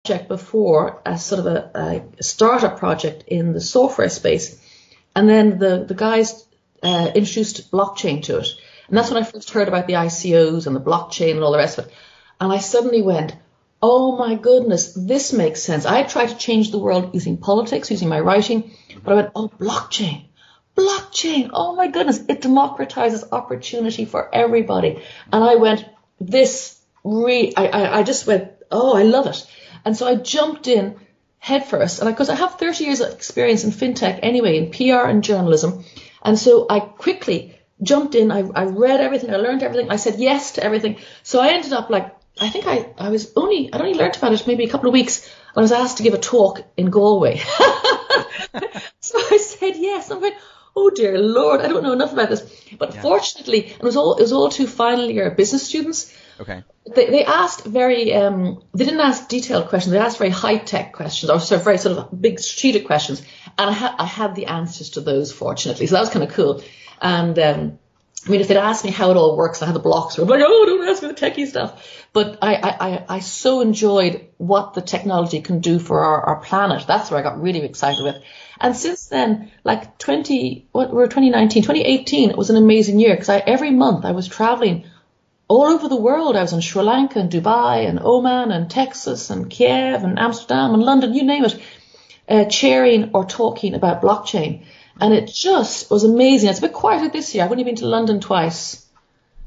project before, as sort of a startup project in the software space. And then the guys introduced blockchain to it. And that's when I first heard about the ICOs and the blockchain and all the rest of it. And I suddenly went, oh my goodness, this makes sense. I tried to change the world using politics, using my writing, but I went, oh, blockchain, oh my goodness, it democratizes opportunity for everybody. And I went, I just went, oh, I love it. And so I jumped in headfirst. And because I have 30 years of experience in fintech anyway, in PR and journalism. And so I quickly jumped in. I read everything. I learned everything. I said yes to everything. So I ended up like, I think I'd only learned about it maybe a couple of weeks. I was asked to give a talk in Galway. So I said yes. I went, oh dear Lord, I don't know enough about this. But fortunately, it was all to final year business students. Okay. They asked they didn't ask detailed questions. They asked very high-tech questions, or very sort of big strategic questions. And I had the answers to those, fortunately. So that was kind of cool. And I mean, if they'd asked me how it all works, I had the blocks. I'm like, oh, don't ask me the techie stuff. But I so enjoyed what the technology can do for our planet. That's where I got really excited with. And since then, like 2018, it was an amazing year because every month I was traveling all over the world. I was in Sri Lanka and Dubai and Oman and Texas and Kiev and Amsterdam and London, you name it, chairing or talking about blockchain. And it just was amazing. It's a bit quieter this year. I've only been to London twice,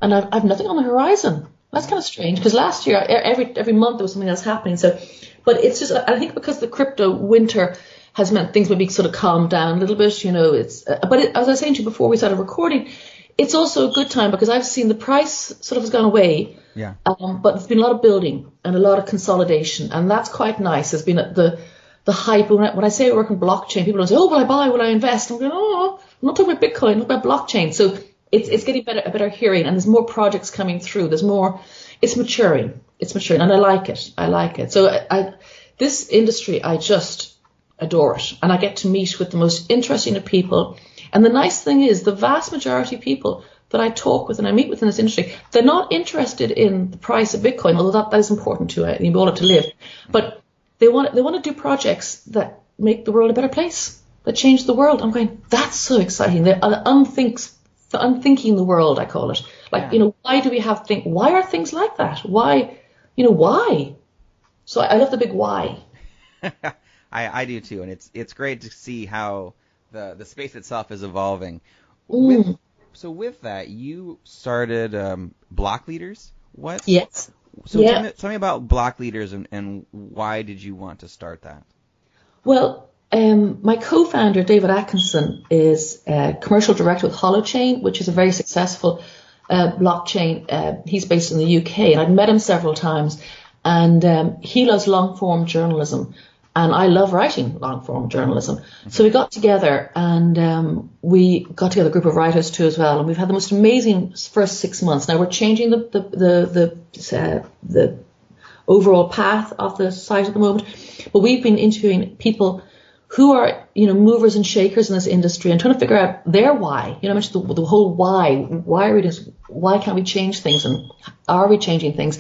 and I've nothing on the horizon. That's kind of strange because last year every month there was something else happening. So, but it's just, I think because the crypto winter has meant things maybe sort of calmed down a little bit. You know, as I was saying to you before we started recording, it's also a good time because I've seen the price sort of has gone away. Yeah. But there's been a lot of building and a lot of consolidation, and that's quite nice. There's been the hype. When I say I work in blockchain, people don't say, oh, will I buy, will I invest? I'm going, oh, I'm not talking about Bitcoin, I'm talking about blockchain. So it's getting a better hearing, and there's more projects coming through. There's more, it's maturing, and I like it. So this industry, I just adore it. And I get to meet with the most interesting of people. And the nice thing is the vast majority of people that I talk with and I meet with in this industry, they're not interested in the price of Bitcoin, although that is important to it. You all have to live. But they want to do projects that make the world a better place, that change the world. I'm going, that's so exciting. They're unthinking the world, I call it. Like, you know, why do we why are things like that? Why? So I love the big why. I do too, and it's great to see how the space itself is evolving. So with that, you started Block Leaders. What? Yes. So tell me about Block Leaders and why did you want to start that? Well, my co-founder, David Atkinson, is a commercial director with Holochain, which is a very successful blockchain. He's based in the UK, and I've met him several times. And he loves long-form journalism, and I love writing long-form journalism. Mm-hmm. So we got together, and we got together a group of writers too as well. And we've had the most amazing first 6 months. Now we're changing the overall path of the site at the moment, but we've been interviewing people who are, movers and shakers in this industry and trying to figure out their why. I mentioned the whole why. Why can't we change things, and are we changing things?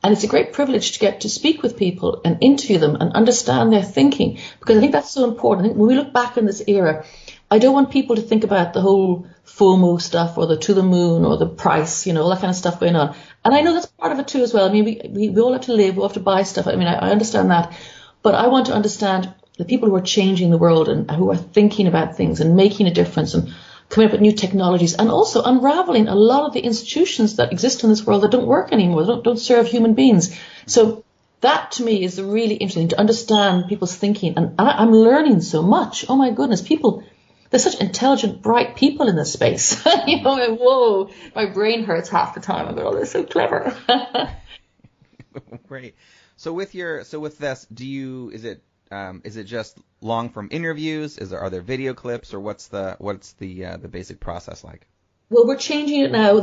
And it's a great privilege to get to speak with people and interview them and understand their thinking, because I think that's so important. I think when we look back in this era, I don't want people to think about the whole FOMO stuff or the to the moon or the price, all that kind of stuff going on. And I know that's part of it too as well. I mean, we all have to live, we all have to buy stuff. I mean, I understand that. But I want to understand the people who are changing the world and who are thinking about things and making a difference and coming up with new technologies, and also unraveling a lot of the institutions that exist in this world that don't work anymore, don't serve human beings. So that to me is really interesting, to understand people's thinking. And I'm learning so much. Oh my goodness, there's such intelligent, bright people in this space. Whoa, my brain hurts half the time. I'm like, oh, they're so clever. Great. So with this, is it just long form interviews? Are there video clips, or what's the basic process like? Well, we're changing it now.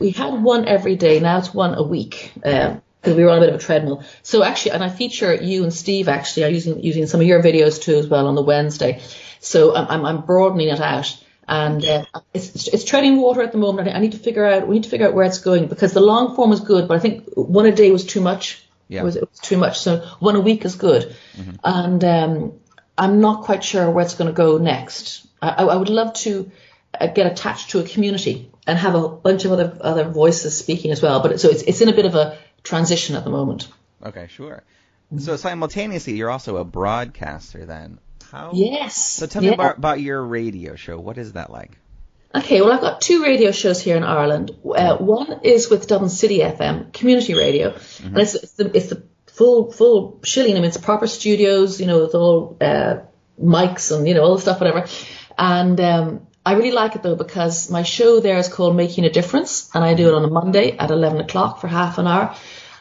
We had one every day. Now it's one a week, because we were on a bit of a treadmill. So actually, and I feature you and Steve actually are using some of your videos too as well on the Wednesday. So I'm broadening it out, and it's treading water at the moment. We need to figure out where it's going, because the long form is good, but I think one a day was too much Yeah. It was too much. So one a week is good. And I'm not quite sure where it's going to go next. I would love to get attached to a community and have a bunch of other voices speaking as well. But it's in a bit of a transition at the moment. Okay, sure. So simultaneously, you're also a broadcaster then. How? Yes. So tell me about your radio show. What is that like? Okay, well, I've got 2 radio shows here in Ireland. One is with DublinCityFM, community radio, and it's the full shilling. I mean, it's proper studios, with all mics and all the stuff, whatever. And I really like it though because my show there is called Making a Difference, and I do it on a Monday at 11 o'clock for half an hour,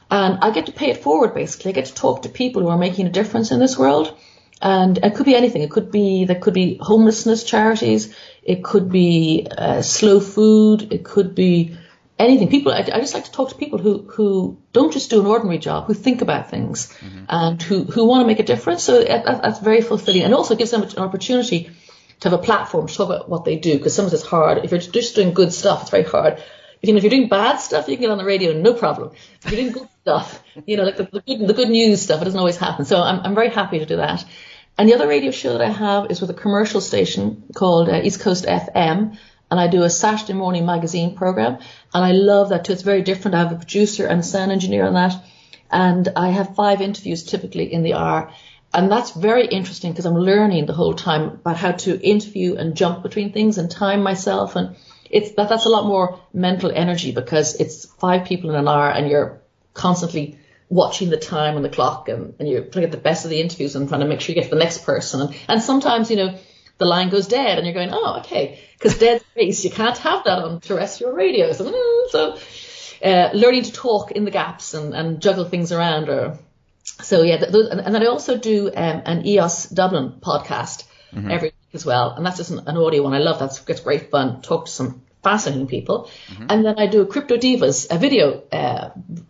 and I get to pay it forward. Basically, I get to talk to people who are making a difference in this world. And it could be anything. There could be homelessness charities. It could be slow food. It could be anything. I just like to talk to people who don't just do an ordinary job, who think about things and who want to make a difference. So that's very fulfilling, and also gives them an opportunity to have a platform to talk about what they do. Because sometimes it's hard. If you're just doing good stuff, it's very hard. If you're doing bad stuff, you can get on the radio, no problem. If you're doing good stuff, like the good news stuff, it doesn't always happen. So I'm very happy to do that. And the other radio show that I have is with a commercial station called EastCoastFM, and I do a Saturday morning magazine program, and I love that too. It's very different. I have a producer and a sound engineer on that, and I have 5 interviews typically in the hour, and that's very interesting because I'm learning the whole time about how to interview and jump between things and time myself, and that's a lot more mental energy because it's 5 people in an hour, and you're constantly watching the time on the clock, and you're trying to get the best of the interviews and trying to make sure you get to the next person. And sometimes, the line goes dead and you're going, oh, okay, because dead space, you can't have that on terrestrial radio. So learning to talk in the gaps and juggle things around. And then I also do an EOS Dublin podcast every week as well. And that's just an audio one. I love that. It's great fun. Talk to some fascinating people. And then I do a Crypto Divas, a video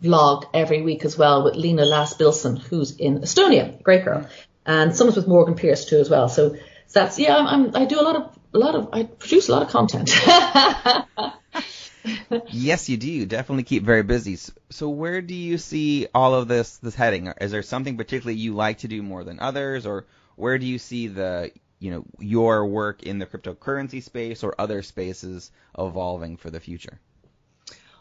vlog every week as well with Lena Lass-Bilson, who's in Estonia, great girl, and sometimes with Morgan Pierce too as well. So that's I do I produce a lot of content. Yes, you do. Definitely keep very busy. So where do you see all of this heading? Is there something particularly you like to do more than others, or where do you see your work in the cryptocurrency space or other spaces evolving for the future?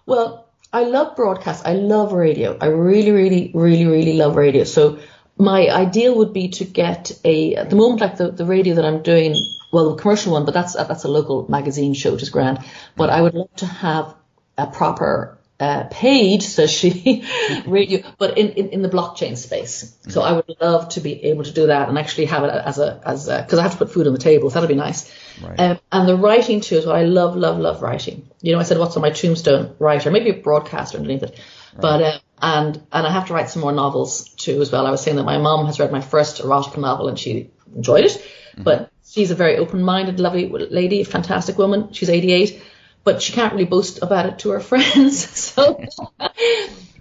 Well, I love broadcast. I love radio. I really, really, really, really love radio. So my ideal would be to get at the moment, like the radio that I'm doing, well, the commercial one, but that's a local magazine show, which is grand. But I would love to have a proper paid, says she, radio, but in the blockchain space. So I would love to be able to do that and actually have it as because I have to put food on the table, so that'd be nice. Right. And the writing too, so I love writing. I said, what's on my tombstone? Writer, maybe a broadcaster underneath it. Right. But and I have to write some more novels too as well. I was saying that my mom has read my first erotica novel and she enjoyed it, but she's a very open-minded, lovely lady, a fantastic woman. She's 88. But she can't really boast about it to her friends. So I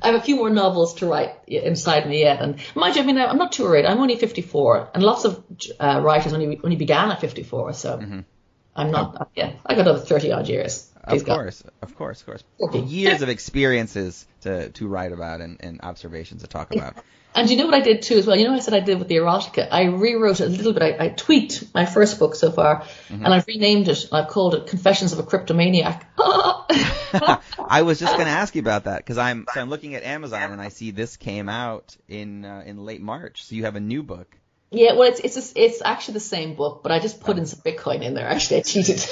have a few more novels to write inside me yet. And mind you, I'm not too worried. I'm only 54, and lots of writers only began at 54. So I'm not. I got another 30 odd years. Of course. Years of experiences to write about and observations to talk about. And you know what I did too as well? I said I did with the erotica. I rewrote it a little bit. I tweaked my first book so far, and I've renamed it. I've called it Confessions of a Cryptomaniac. I was just going to ask you about that because I'm looking at Amazon and I see this came out in late March. So you have a new book. Yeah, well, it's actually the same book, but I just put in some Bitcoin in there. Actually, I cheated.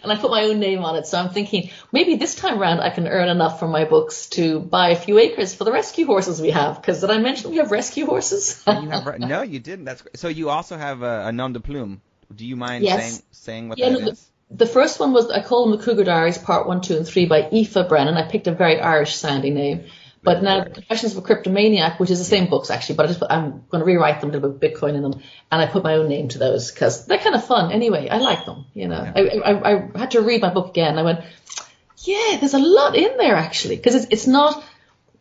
And I put my own name on it. So I'm thinking maybe this time around I can earn enough from my books to buy a few acres for the rescue horses we have. Because did I mention we have rescue horses? No, you didn't. That's great. So you also have a nom de plume. Do you mind saying what that is? The first one was, I call them the Cougar Diaries, Part 1, 2, and 3 by Aoife Brennan. I picked a very Irish-sounding name. But now the Confessions of a Cryptomaniac, which is the same books actually, but I'm going to rewrite them, a little bit of Bitcoin in them, and I put my own name to those because they're kind of fun anyway. I like them, Yeah. I had to read my book again. I went, yeah, there's a lot in there actually, because it's not.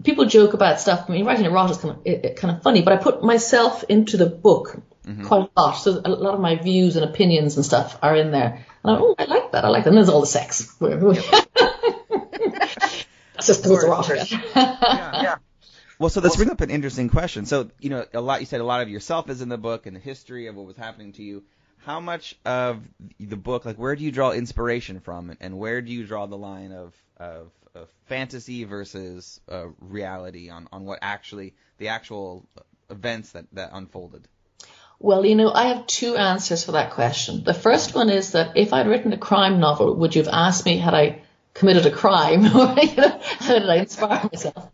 People joke about stuff. Writing erotica is kind of funny, but I put myself into the book quite a lot. So a lot of my views and opinions and stuff are in there. And I like that. I like that. And there's all the sex. That's just the erotica. Yeah. Well, so this brings up an interesting question. So, you said a lot of yourself is in the book and the history of what was happening to you. How much of the book, like, where do you draw inspiration from, and where do you draw the line of fantasy versus reality on what the actual events that unfolded? Well, I have two answers for that question. The first one is that if I'd written a crime novel, would you have asked me had I committed a crime, or how did I inspire myself?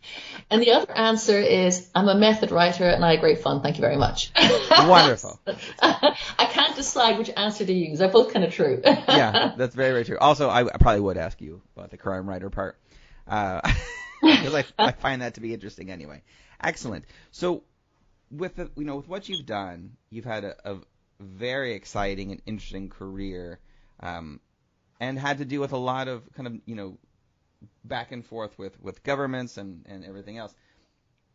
And the other answer is I'm a method writer and I had great fun. Thank you very much. Wonderful. I can't decide which answer to use. They're both kind of true. Yeah, that's very, very true. Also, I probably would ask you about the crime writer part, because I find that to be interesting anyway. Excellent. So with with what you've done, you've had a very exciting and interesting career, and had to deal with a lot of kind of, back and forth with governments and everything else.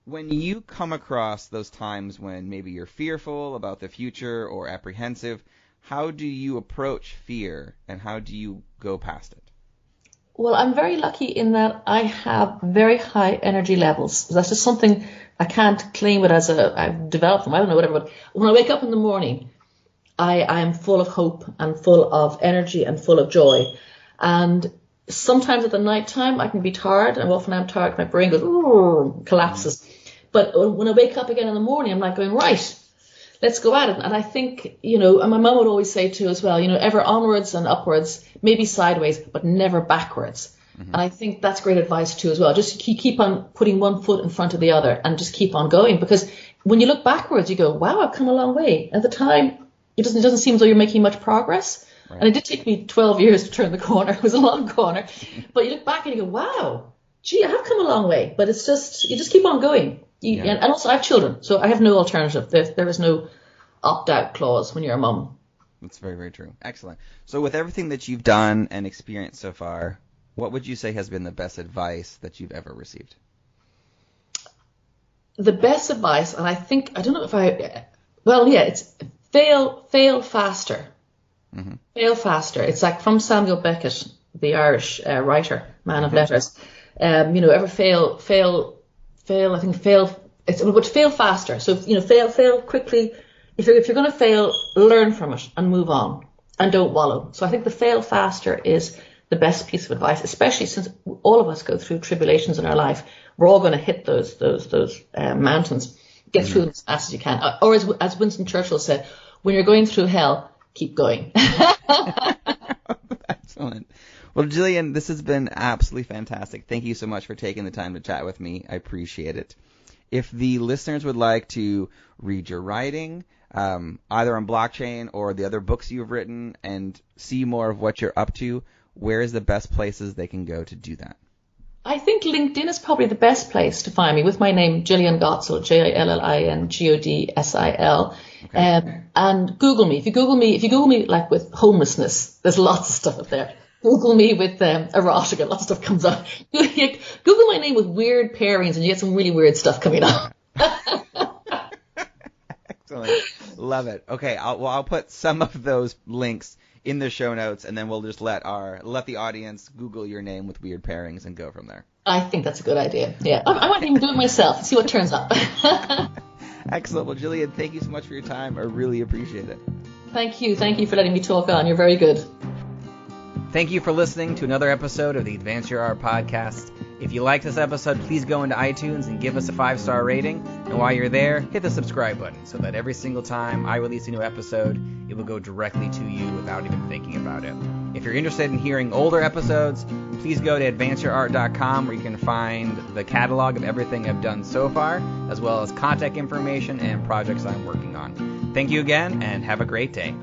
When you come across those times when maybe you're fearful about the future or apprehensive, how do you approach fear and how do you go past it? Well, I'm very lucky in that I have very high energy levels. That's just something I can't claim it as I've developed them. I don't know, whatever. But when I wake up in the morning, I am full of hope and full of energy and full of joy. And sometimes at the night time, I can be tired. And often I'm tired. My brain goes, collapses. But when I wake up again in the morning, I'm like going, right, let's go at it. And I think, and my mum would always say too as well, ever onwards and upwards, maybe sideways, but never backwards. Mm-hmm. And I think that's great advice too as well. Just keep on putting one foot in front of the other and just keep on going. Because when you look backwards, you go, wow, I've come a long way. At the time, it doesn't seem as though you're making much progress. Right. And it did take me 12 years to turn the corner. It was a long corner. But you look back and you go, wow, gee, I have come a long way. But it's just, you just keep on going. And also I have children, so I have no alternative. There is no opt-out clause when you're a mum. That's very, very true. Excellent. So with everything that you've done and experienced so far, what would you say has been the best advice that you've ever received? The best advice, and I don't know if it's fail faster. Mm-hmm. Fail faster. It's like from Samuel Beckett, the Irish writer, man of letters. Ever fail, I think but fail faster. So, fail quickly. If you're going to fail, learn from it and move on and don't wallow. So I think the fail faster is the best piece of advice, especially since all of us go through tribulations in our life. We're all going to hit those mountains. Get through them as fast as you can. Or as Winston Churchill said, when you're going through hell, keep going. Excellent. Well, Jillian, this has been absolutely fantastic. Thank you so much for taking the time to chat with me. I appreciate it. If the listeners would like to read your writing, either on blockchain or the other books you've written, and see more of what you're up to, where is the best places they can go to do that? I think LinkedIn is probably the best place to find me with my name, Jillian Godsil, JILLIN Okay. And Google me. If you Google me like with homelessness, there's lots of stuff up there. Google me with erotica, lots of stuff comes up. Google my name with weird pairings and you get some really weird stuff coming up. Excellent. Love it. Okay, I'll put some of those links in the show notes, and then we'll just let the audience Google your name with weird pairings and go from there. I think that's a good idea. Yeah, I might even do it myself and see what turns up. Excellent. Well, Jillian, thank you so much for your time. I really appreciate it. Thank you. Thank you for letting me talk on. You're very good. Thank you for listening to another episode of the Advance Your Art podcast. If you like this episode, please go into iTunes and give us a 5-star rating. And while you're there, hit the subscribe button so that every single time I release a new episode, it will go directly to you without even thinking about it. If you're interested in hearing older episodes, please go to advanceyourart.com where you can find the catalog of everything I've done so far, as well as contact information and projects I'm working on. Thank you again, and have a great day.